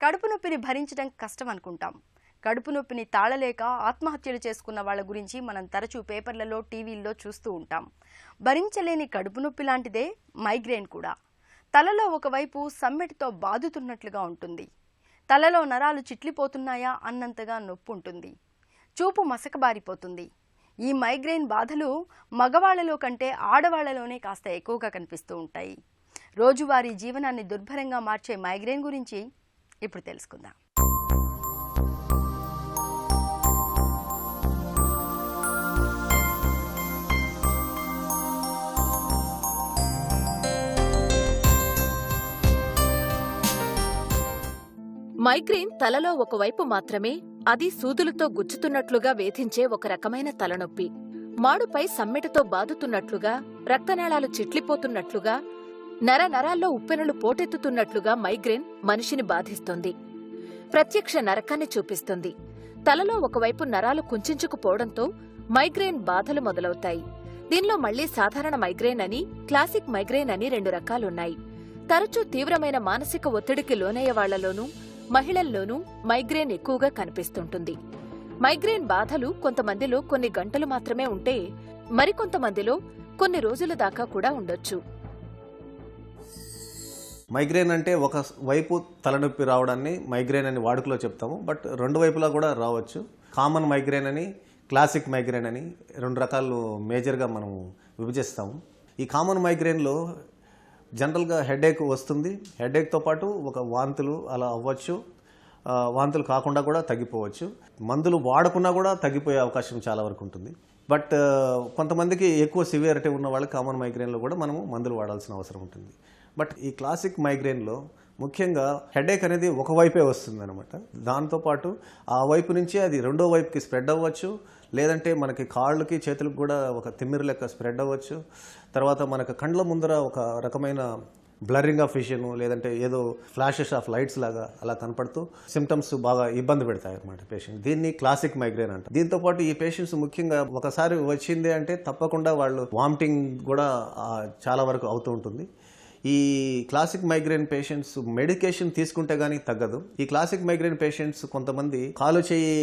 కడుపు నొప్పిని భరించడం కష్టం అనుకుంటాం. కడుపు నొప్పిని తాళలేక ఆత్మహత్యలు చేసుకున్న వాళ్ళ గురించి మనం తరచూ పేపర్లలో, టీవీల్లో చూస్తూ ఉంటాం. భరించలేని కడుపు నొప్పి లాంటిదే మైగ్రేన్ కూడా. తలలో ఒకవైపు సమ్మెటితో బాదుతున్నట్లుగా ఉంటుంది. తలలో నరాలు చిట్లిపోతున్నాయా అన్నంతగా నొప్పి ఉంటుంది. చూపు మసకబారిపోతుంది. ఈ మైగ్రేన్ బాధలు మగవాళ్లలో కంటే ఆడవాళ్లలోనే కాస్త ఎక్కువగా కనిపిస్తూ ఉంటాయి. రోజువారీ జీవనాన్ని దుర్భరంగా మార్చే మైగ్రేన్ గురించి ఇప్పుడు తెలుసుకుందాం. మైగ్రేన్ తలలో ఒకవైపు మాత్రమే, అది సూదులతో గుచ్చుతున్నట్లుగా వేధించే ఒక రకమైన తలనొప్పి. మాడుపై సమ్మెటతో బాదుతున్నట్లుగా, రక్తనాళాలు చిట్లిపోతున్నట్లుగా, నరాల్లో ఉప్పెనలు పోటెత్తుతున్నట్లుగా మైగ్రేన్ మనిషిని బాధిస్తుంది. ప్రత్యక్ష నరకాన్ని చూపిస్తుంది. తలలో ఒకవైపు నరాలు కుంచుకుపోవడంతో మైగ్రేన్ బాధలు మొదలవుతాయి. దీనిలో మళ్లీ సాధారణ మైగ్రేన్ అని, క్లాసిక్ మైగ్రేన్ అని రెండు రకాలున్నాయి. తరచూ తీవ్రమైన మానసిక ఒత్తిడికి లోనయ్యే వాళ్లలోనూ, మహిళల్లోనూ మైగ్రేన్ ఎక్కువగా కనిపిస్తుంటుంది. మైగ్రేన్ బాధలు కొంతమందిలో కొన్ని గంటలు మాత్రమే ఉంటే, మరికొంతమందిలో కొన్ని రోజుల దాకా కూడా ఉండొచ్చు. మైగ్రేన్ అంటే ఒక వైపు తలనొప్పి రావడాన్ని మైగ్రేన్ అని వాడుకలో చెప్తాము. బట్ రెండు వైపులా కూడా రావచ్చు. కామన్ మైగ్రేన్ అని, క్లాసిక్ మైగ్రేన్ అని రెండు రకాలు మేజర్గా మనం విభజిస్తాము. ఈ కామన్ మైగ్రేన్లో జనరల్గా హెడేక్ వస్తుంది. హెడేక్తో పాటు ఒక వాంతులు అలా అవ్వచ్చు. వాంతులు కాకుండా కూడా తగ్గిపోవచ్చు. మందులు వాడకున్నా కూడా తగ్గిపోయే అవకాశం చాలా వరకు ఉంటుంది. బట్ కొంతమందికి ఎక్కువ సివియారిటీ ఉన్న వాళ్ళకి కామన్ మైగ్రేన్లో కూడా మనము మందులు వాడాల్సిన అవసరం ఉంటుంది. బట్ ఈ క్లాసిక్ మైగ్రేన్లో ముఖ్యంగా హెడేక్ అనేది ఒకవైపే వస్తుంది అనమాట. దాంతోపాటు ఆ వైపు నుంచి అది రెండో వైపుకి స్ప్రెడ్ అవ్వచ్చు. లేదంటే మనకి కాళ్ళకి చేతులకు కూడా ఒక తిమ్మిరి లెక్క స్ప్రెడ్ అవ్వచ్చు. తర్వాత మనకు కండ్ల ముందర ఒక రకమైన బ్లరింగ్ ఆఫ్ విజన్, లేదంటే ఏదో ఫ్లాషెస్ ఆఫ్ లైట్స్ లాగా అలా కనపడుతూ సిమ్టమ్స్ బాగా ఇబ్బంది పెడతాయి అన్నమాట పేషెంట్. దీన్ని క్లాసిక్ మైగ్రేన్ అంటారు. దీంతోపాటు ఈ పేషెంట్స్ ముఖ్యంగా ఒకసారి వచ్చింది అంటే తప్పకుండా వాళ్ళు వామిటింగ్ కూడా చాలా వరకు అవుతూ ఉంటుంది. ఈ క్లాసిక్ మైగ్రేన్ పేషెంట్స్ మెడికేషన్ తీసుకుంటే గానీ తగ్గదు. ఈ క్లాసిక్ మైగ్రేన్ పేషెంట్స్ కొంతమంది కాలు చేయి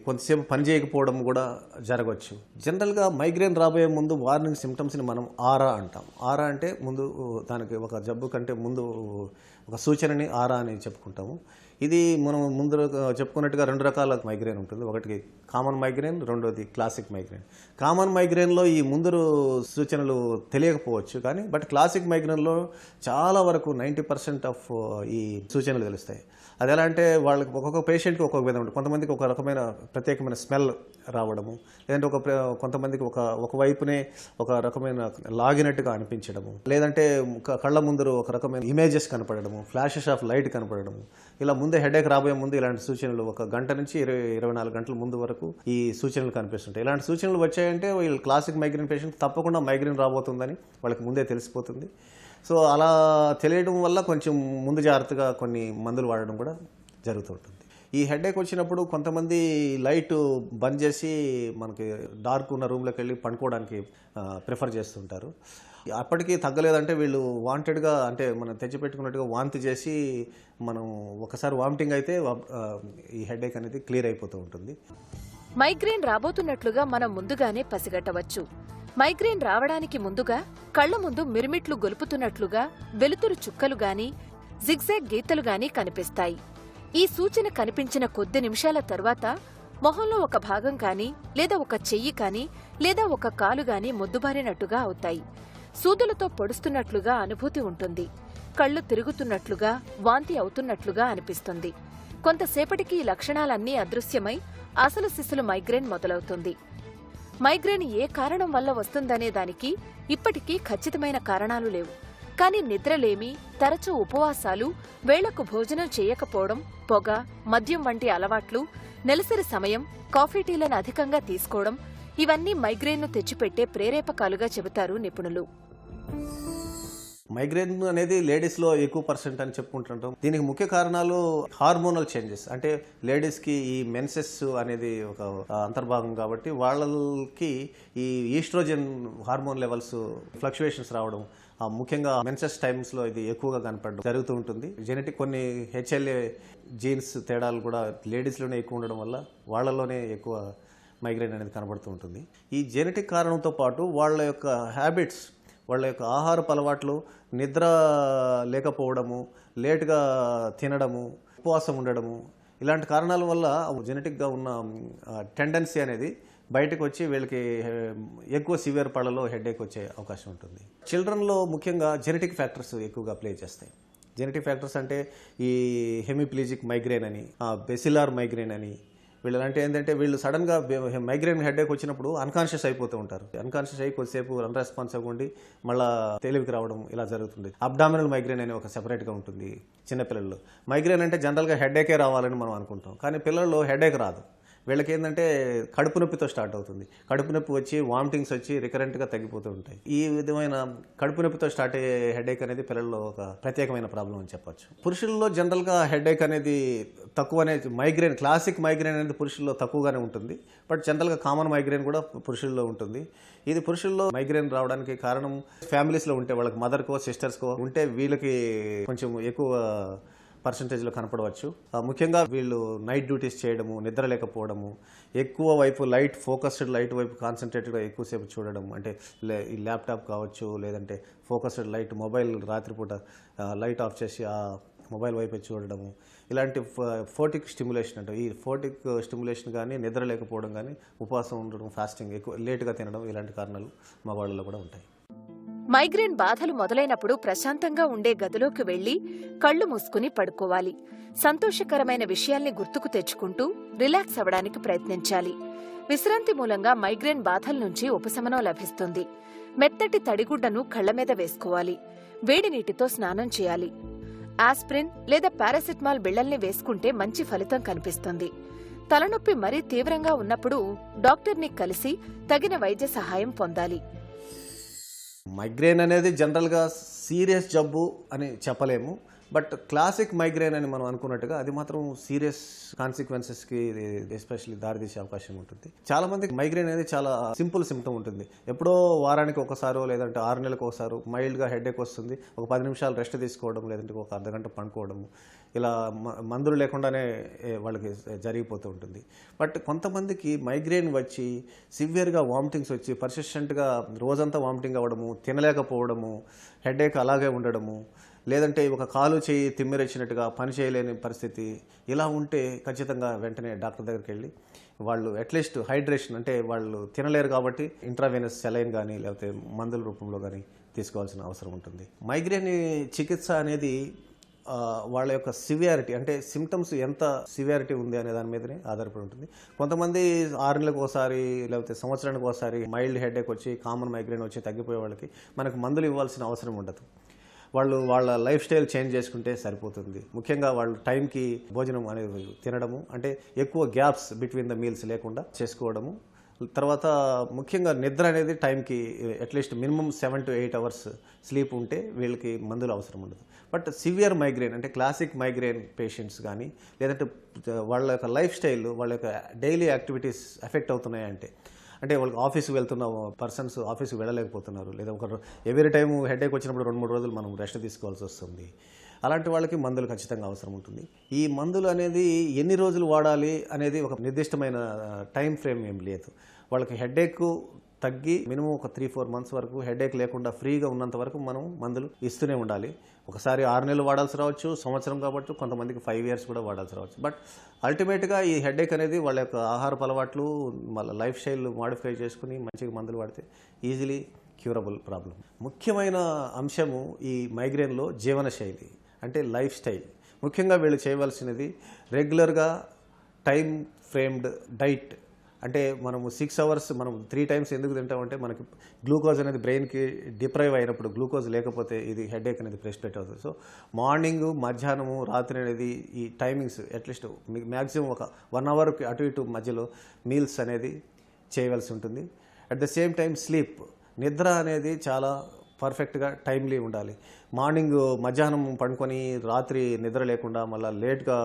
కొంతసేపు పని చేయకపోవడం కూడా జరగవచ్చు. జనరల్గా మైగ్రేన్ రాబోయే ముందు వార్నింగ్ సిమ్టమ్స్ని మనం ఆరా అంటాం. ఆరా అంటే ముందు దానికి ఒక జబ్బు కంటే ముందు ఒక సూచనని ఆరా అని చెప్పుకుంటాము. ఇది మనం ముందు చెప్పుకున్నట్టుగా రెండు రకాల మైగ్రేన్ ఉంటుంది. ఒకటి కామన్ మైగ్రేన్, రెండోది క్లాసిక్ మైగ్రేన్. కామన్ మైగ్రేన్లో ఈ ముందు సూచనలు తెలియకపోవచ్చు, కానీ బట్ క్లాసిక్ మైగ్రేన్లో చాలా వరకు 90% ఆఫ్ ఈ సూచనలు తెలుస్తాయి. అది ఎలా అంటే వాళ్ళకి ఒక్కొక్క పేషెంట్కి ఒక్కొక్క విధంగా ఉంటుంది. కొంతమందికి ఒక రకమైన ప్రత్యేకమైన స్మెల్ రావడము, లేదంటే కొంతమందికి ఒక వైపునే ఒక రకమైన లాగినట్టుగా అనిపించడము, లేదంటే కళ్ళ ముందర ఒక రకమైన ఇమేజెస్ కనపడము, ఫ్లాషెస్ ఆఫ్ లైట్ కనపడము. ఇలా ముందే హెడేక్ రాబోయే ముందు ఇలాంటి సూచనలు ఒక గంట నుంచి 24 గంటల ముందు వరకు ఈ సూచనలు కనిపిస్తుంటాయి. ఇలాంటి సూచనలు వచ్చాయంటే వీళ్ళు క్లాసిక్ మైగ్రేన్ పేషెంట్ తప్పకుండా మైగ్రేన్ రాబోతుందని వాళ్ళకి ముందే తెలిసిపోతుంది. సో అలా తెలియడం వల్ల కొంచెం ముందు జాగ్రత్తగా కొన్ని మందులు వాడడం కూడా జరుగుతూ ఉంటుంది. ఈ హెడేక్ వచ్చినప్పుడు కొంతమంది లైట్ బంద్ చేసి మనకి డార్క్ ఉన్న రూమ్లోకి వెళ్ళి పండుకోవడానికి ప్రిఫర్ చేస్తుంటారు. అప్పటికీ తగ్గలేదంటే వీళ్ళు వాంటెడ్గా, అంటే మనం తెచ్చిపెట్టుకున్నట్టుగా వాంతి చేసి మనం ఒకసారి వామిటింగ్ అయితే ఈ హెడేక్ అనేది క్లియర్ అయిపోతూ ఉంటుంది. మైగ్రేన్ రాబోతున్నట్లుగా మనం ముందుగానే పసిగట్టవచ్చు. మైగ్రేన్ రావడానికి ముందుగా కళ్ల ముందు మిరుమిట్లు గొలుపుతున్నట్లుగా వెలుతురు చుక్కలు గాని, జిగ్జాగ్ గీతలు గాని కనిపిస్తాయి. ఈ సూచన కనిపించిన కొద్ది నిమిషాల తర్వాత మొహంలో ఒక భాగం కాని, లేదా ఒక చెయ్యి కాని, లేదా ఒక కాలు గాని మొద్దుబారినట్టుగా అవుతాయి. సూదులతో పొడుస్తున్నట్లుగా అనుభూతి ఉంటుంది. కళ్ళు తిరుగుతున్నట్లుగా, వాంతి అవుతున్నట్లుగా అనిపిస్తుంది. కొంతసేపటికి ఈ లక్షణాలన్నీ అదృశ్యమై అసలు సిసలు మైగ్రేన్ మొదలవుతుంది. మైగ్రేన్ ఏ కారణం వల్ల వస్తుందనే దానికి ఇప్పటికీ ఖచ్చితమైన కారణాలు లేవు. కానీ నిద్రలేమి, తరచూ ఉపవాసాలు, వేళకు భోజనం చేయకపోవడం, పొగ, మద్యం వంటి అలవాట్లు, నెలసరి సమయం, కాఫీ టీలను అధికంగా తీసుకోవడం ఇవన్నీ మైగ్రేన్ను తెచ్చిపెట్టే ప్రేరేపకాలుగా చెబుతారు నిపుణులు. మైగ్రేన్ అనేది లేడీస్లో ఎక్కువ పర్సెంట్ అని చెప్పుకుంటుంటాం. దీనికి ముఖ్య కారణాలు హార్మోనల్ చేంజెస్. అంటే లేడీస్కి ఈ మెన్సెస్ అనేది ఒక అంతర్భాగం కాబట్టి వాళ్ళకి ఈ ఈస్ట్రోజన్ హార్మోన్ లెవెల్స్ ఫ్లక్చువేషన్స్ రావడం, ముఖ్యంగా మెన్సెస్ టైమ్స్లో ఇది ఎక్కువగా కనపడడం జరుగుతూ ఉంటుంది. జెనెటిక్ కొన్ని HLA జీన్స్ తేడాలు కూడా లేడీస్లోనే ఎక్కువ ఉండడం వల్ల వాళ్ళలోనే ఎక్కువ మైగ్రేన్ అనేది కనబడుతూ ఉంటుంది. ఈ జెనెటిక్ కారణంతో పాటు వాళ్ళ యొక్క హ్యాబిట్స్, వాళ్ళ యొక్క ఆహారపు అలవాట్లు, నిద్ర లేకపోవడము, లేటుగా తినడము, ఉపవాసం ఉండడము, ఇలాంటి కారణాల వల్ల జెనెటిక్గా ఉన్న టెండెన్సీ అనేది బయటకు వచ్చి వీళ్ళకి ఎక్కువ సివియర్ పళ్ళలో హెడేక్ వచ్చే అవకాశం ఉంటుంది. చిల్డ్రన్లో ముఖ్యంగా జెనెటిక్ ఫ్యాక్టర్స్ ఎక్కువగా ప్లే చేస్తాయి. జెనెటిక్ ఫ్యాక్టర్స్ అంటే ఈ హెమిప్లీజిక్ మైగ్రేన్ అని, బెసిలార్ మైగ్రేన్ అని, వీళ్ళు అంటే ఏంటంటే వీళ్ళు సడన్గా మైగ్రేన్ హెడేక్ వచ్చినప్పుడు అన్కాన్షియస్ అయిపోతూ ఉంటారు. అన్కాన్షియస్ అయి కొద్దిసేపు అన్రెస్పాన్సివ్గా ఉండి మళ్ళీ తెలివికి రావడం ఇలా జరుగుతుంది. అబ్డామినల్ మైగ్రేన్ అని ఒక సెపరేట్గా ఉంటుంది చిన్నపిల్లల్లో. మైగ్రేన్ అంటే జనరల్గా హెడేకే రావాలని మనం అనుకుంటాం, కానీ పిల్లల్లో హెడేక్ రాదు. వీళ్ళకి ఏంటంటే కడుపు నొప్పితో స్టార్ట్ అవుతుంది. కడుపు నొప్పి వచ్చి వామిటింగ్స్ వచ్చి రికరెంట్గా తగ్గిపోతూ ఉంటాయి. ఈ విధమైన కడుపు నొప్పితో స్టార్ట్ అయ్యే హెడేక్ అనేది పిల్లల్లో ఒక ప్రత్యేకమైన ప్రాబ్లం అని చెప్పొచ్చు. పురుషుల్లో జనరల్గా హెడేక్ అనేది తక్కువనే, మైగ్రేన్ క్లాసిక్ మైగ్రేన్ అనేది పురుషుల్లో తక్కువగానే ఉంటుంది. బట్ జనరల్గా కామన్ మైగ్రేన్ కూడా పురుషుల్లో ఉంటుంది. ఇది పురుషుల్లో మైగ్రేన్ రావడానికి కారణం ఫ్యామిలీస్లో ఉంటే, వాళ్ళకి మదర్కో సిస్టర్స్కో ఉంటే వీళ్ళకి కొంచెం ఎక్కువ పర్సంటేజ్లో కనపడవచ్చు. ముఖ్యంగా వీళ్ళు నైట్ డ్యూటీస్ చేయడము, నిద్ర లేకపోవడము, ఎక్కువ వైపు ఫోకస్డ్ లైట్ వైపు కాన్సన్ట్రేటెడ్గా ఎక్కువసేపు చూడడం, అంటే ఈ ల్యాప్టాప్ కావచ్చు, లేదంటే ఫోకస్డ్ లైట్ మొబైల్ రాత్రిపూట లైట్ ఆఫ్ చేసి ఆ మొబైల్ వైపు చూడడము, ఇలాంటి ఫోటిక్ స్టిమ్యులేషన్ అంటే ఈ ఫోటిక్ స్టిమ్యులేషన్ కానీ, నిద్ర లేకపోవడం కానీ, ఉపవాసం ఉండడం, ఫాస్టింగ్, ఎక్కువ లేటుగా తినడం, ఇలాంటి కారణాలు మా వాళ్ళలో కూడా ఉంటాయి. మైగ్రేన్ బాధలు మొదలైనప్పుడు ప్రశాంతంగా ఉండే గదిలోకి వెళ్లి కళ్లు మూసుకుని పడుకోవాలి. సంతోషకరమైన విషయాల్ని గుర్తుకు తెచ్చుకుంటూ రిలాక్స్ అవ్వడానికి ప్రయత్నించాలి. విశ్రాంతి మూలంగా మైగ్రేన్ బాధల నుంచి ఉపశమనం లభిస్తుంది. మెత్తటి తడిగుడ్డను కళ్ల మీద వేసుకోవాలి. వేడి నీటితో స్నానం చేయాలి. ఆస్ప్రిన్ లేదా పారాసిటమాల్ బిళ్లల్ని వేసుకుంటే మంచి ఫలితం కనిపిస్తుంది. తలనొప్పి మరీ తీవ్రంగా ఉన్నప్పుడు డాక్టర్ని కలిసి తగిన వైద్య సహాయం పొందాలి. మైగ్రేన్ అనేది జనరల్గా సీరియస్ జబ్బు అని చెప్పలేము. బట్ క్లాసిక్ మైగ్రేన్ అని మనం అనుకున్నట్టుగా అది మాత్రం సీరియస్ కాన్సిక్వెన్సెస్కి ఎస్పెషల్లీ దారితీసే అవకాశం ఉంటుంది. చాలా మందికి మైగ్రేన్ అనేది చాలా సింపుల్ సిమ్టమ్ ఉంటుంది. ఎప్పుడో వారానికి ఒకసారో లేదంటే 6 నెలలకు ఒకసారి మైల్డ్గా హెడేక్ వస్తుంది. ఒక 10 నిమిషాలు రెస్ట్ తీసుకోవడం, లేదంటే ఒక అర్ధగంట పండుకోవడం, ఇలా మందులు లేకుండానే వాళ్ళకి జరిగిపోతూ ఉంటుంది. బట్ కొంతమందికి మైగ్రేన్ వచ్చి సివియర్గా వామిటింగ్స్ వచ్చి పర్సిస్టెంట్గా రోజంతా వామిటింగ్ అవ్వడము, తినలేకపోవడము, హెడేక్ అలాగే ఉండడము, లేదంటే ఒక కాలు చేయి తిమ్మిరెచ్చినట్టుగా పని చేయలేని పరిస్థితి, ఇలా ఉంటే ఖచ్చితంగా వెంటనే డాక్టర్ దగ్గరికి వెళ్ళి వాళ్ళు అట్లీస్ట్ హైడ్రేషన్, అంటే వాళ్ళు తినలేరు కాబట్టి ఇంట్రావెనస్ సెలైన్ కానీ లేకపోతే మందుల రూపంలో కానీ తీసుకోవాల్సిన అవసరం ఉంటుంది. మైగ్రేన్ చికిత్స అనేది వాళ్ళ యొక్క సివియారిటీ, అంటే సిమ్టమ్స్ ఎంత సివియారిటీ ఉంది అనే దాని మీదనే ఆధారపడి ఉంటుంది. కొంతమంది 6 నెలలకు ఒకసారి లేకపోతే సంవత్సరానికి ఒకసారి మైల్డ్ హెడేక్ వచ్చి కామన్ మైగ్రేన్ వచ్చి తగ్గిపోయే వాళ్ళకి మనకు మందులు ఇవ్వాల్సిన అవసరం ఉండదు. వాళ్ళు వాళ్ళ లైఫ్ స్టైల్ చేంజ్ చేసుకుంటే సరిపోతుంది. ముఖ్యంగా వాళ్ళు టైంకి భోజనం అనేది తినడము, అంటే ఎక్కువ గ్యాప్స్ బిట్వీన్ ద మీల్స్ లేకుండా చేసుకోవడము, తర్వాత ముఖ్యంగా నిద్ర అనేది టైంకి at least minimum 7 to 8 hours sleep ఉంటే వీళ్ళకి మందులు అవసరం ఉండదు. బట్ సివియర్ మైగ్రేన్ అంటే క్లాసిక్ మైగ్రేన్ పేషెంట్స్ కానీ, లేదంటే వాళ్ళ యొక్క లైఫ్ స్టైల్, వాళ్ళ యొక్క డైలీ యాక్టివిటీస్ ఎఫెక్ట్ అవుతున్నాయంటే, అంటే వాళ్ళకి ఆఫీస్కి వెళ్తున్న పర్సన్స్ ఆఫీస్కి వెళ్ళలేకపోతున్నారు, లేదా ఒక ఎవ్రీ టైం హెడేక్ వచ్చినప్పుడు 2-3 రోజులు మనం రెస్ట్ తీసుకోవాల్సి వస్తుంది. అలాంటి వాళ్ళకి మందులు ఖచ్చితంగా అవసరం ఉంటుంది. ఈ మందులు అనేది ఎన్ని రోజులు వాడాలి అనేది ఒక నిర్దిష్టమైన టైం ఫ్రేమ్ ఏం లేదు. వాళ్ళకి హెడేక్ తగ్గి మినిమం ఒక 3-4 months వరకు హెడేక్ లేకుండా ఫ్రీగా ఉన్నంత వరకు మనం మందులు ఇస్తూనే ఉండాలి. ఒకసారి 6 నెలలు వాడాల్సి రావచ్చు, సంవత్సరం కాబట్టి కొంతమందికి 5 years కూడా వాడాల్సి రావచ్చు. బట్ అల్టిమేట్గా ఈ హెడేక్ అనేది వాళ్ళ యొక్క ఆహారపు అలవాట్లు, వాళ్ళ లైఫ్ స్టైల్ మాడిఫై చేసుకుని మంచిగా మందులు వాడితే ఈజీలీ క్యూరబుల్ ప్రాబ్లం. ముఖ్యమైన అంశము ఈ మైగ్రేన్లో జీవనశైలి, అంటే లైఫ్ స్టైల్. ముఖ్యంగా వీళ్ళు చేయవలసినది రెగ్యులర్గా టైం ఫ్రేమ్డ్ డైట్. అంటే మనము 6 hours మనం 3 times ఎందుకు తింటామంటే మనకి గ్లూకోజ్ అనేది బ్రెయిన్కి డిప్రైవ్ అయినప్పుడు, గ్లూకోజ్ లేకపోతే ఇది హెడేక్ అనేది ప్రెసిపిటేట్ అవుతుంది. సో మార్నింగ్, మధ్యాహ్నము, రాత్రి అనేది ఈ టైమింగ్స్ అట్లీస్ట్ మ్యాక్సిమం ఒక 1 hour అటు ఇటు మధ్యలో మీల్స్ అనేది చేయవలసి ఉంటుంది. At the same time sleep, నిద్ర అనేది చాలా పర్ఫెక్ట్గా టైమ్లీ ఉండాలి. మార్నింగ్ మధ్యాహ్నం పండుకొని రాత్రి నిద్ర లేకుండా మళ్ళీ లేట్గా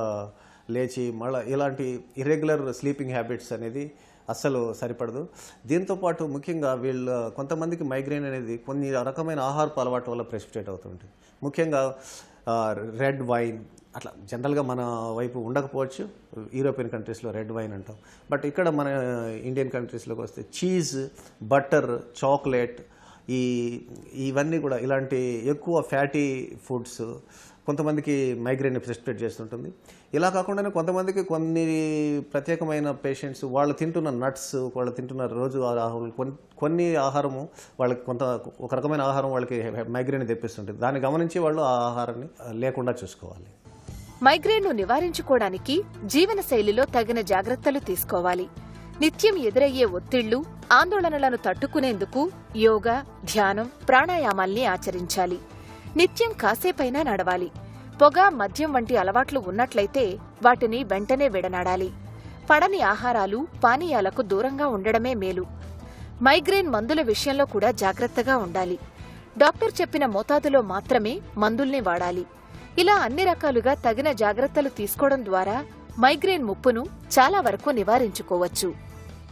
లేచి మళ్ళీ ఇలాంటి ఇర్రెగ్యులర్ స్లీపింగ్ హ్యాబిట్స్ అనేది అస్సలు సరిపడదు. దీంతోపాటు ముఖ్యంగా కొంతమందికి మైగ్రేన్ అనేది కొన్ని రకమైన ఆహారపు అలవాట్ల వల్ల ప్రెసిపిటేట్ అవుతుంటుంది. ముఖ్యంగా రెడ్ వైన్, అట్లా జనరల్గా మన వైపు ఉండకపోవచ్చు. యూరోపియన్ కంట్రీస్లో రెడ్ వైన్ అంటాం. బట్ ఇక్కడ మన ఇండియన్ కంట్రీస్లోకి వస్తే చీజ్, బటర్, చాక్లెట్, ఇవన్నీ కూడా ఇలాంటి ఎక్కువ ఫ్యాటీ ఫుడ్స్ కొంతమందికి మైగ్రేన్ ప్రెసిపిటేట్ చేస్తుంటుంది. ఇలా కాకుండానే కొంతమందికి కొన్ని ప్రత్యేకమైన పేషెంట్స్ వాళ్ళు తింటున్న నట్స్, వాళ్ళు తింటున్న రోజు ఆహారం, కొన్ని ఆహారము వాళ్ళకి ఒక రకమైన ఆహారం వాళ్ళకి మైగ్రేన్ తెప్పిస్తుంటుంది. దాన్ని గమనించి వాళ్ళు ఆ ఆహారాన్ని లేకుండా చూసుకోవాలి. మైగ్రేన్ను నివారించుకోవడానికి జీవనశైలిలో తగిన జాగ్రత్తలు తీసుకోవాలి. నిత్యం ఎదురయ్యే ఒత్తిళ్లు, ఆందోళనలను తట్టుకునేందుకు యోగా, ధ్యానం, ప్రాణాయామాల్ని ఆచరించాలి. నిత్యం కాసేపైనా నడవాలి. పొగ, మద్యం వంటి అలవాట్లు ఉన్నట్లయితే వాటిని వెంటనే విడనాడాలి. పడని ఆహారాలు, పానీయాలకు దూరంగా ఉండడమే మేలు. మైగ్రేన్ మందుల విషయంలో కూడా జాగ్రత్తగా ఉండాలి. డాక్టర్ చెప్పిన మోతాదులో మాత్రమే మందుల్ని వాడాలి. ఇలా అన్ని రకాలుగా తగిన జాగ్రత్తలు తీసుకోవడం ద్వారా మైగ్రేన్ ముప్పును చాలా వరకు నివారించుకోవచ్చు.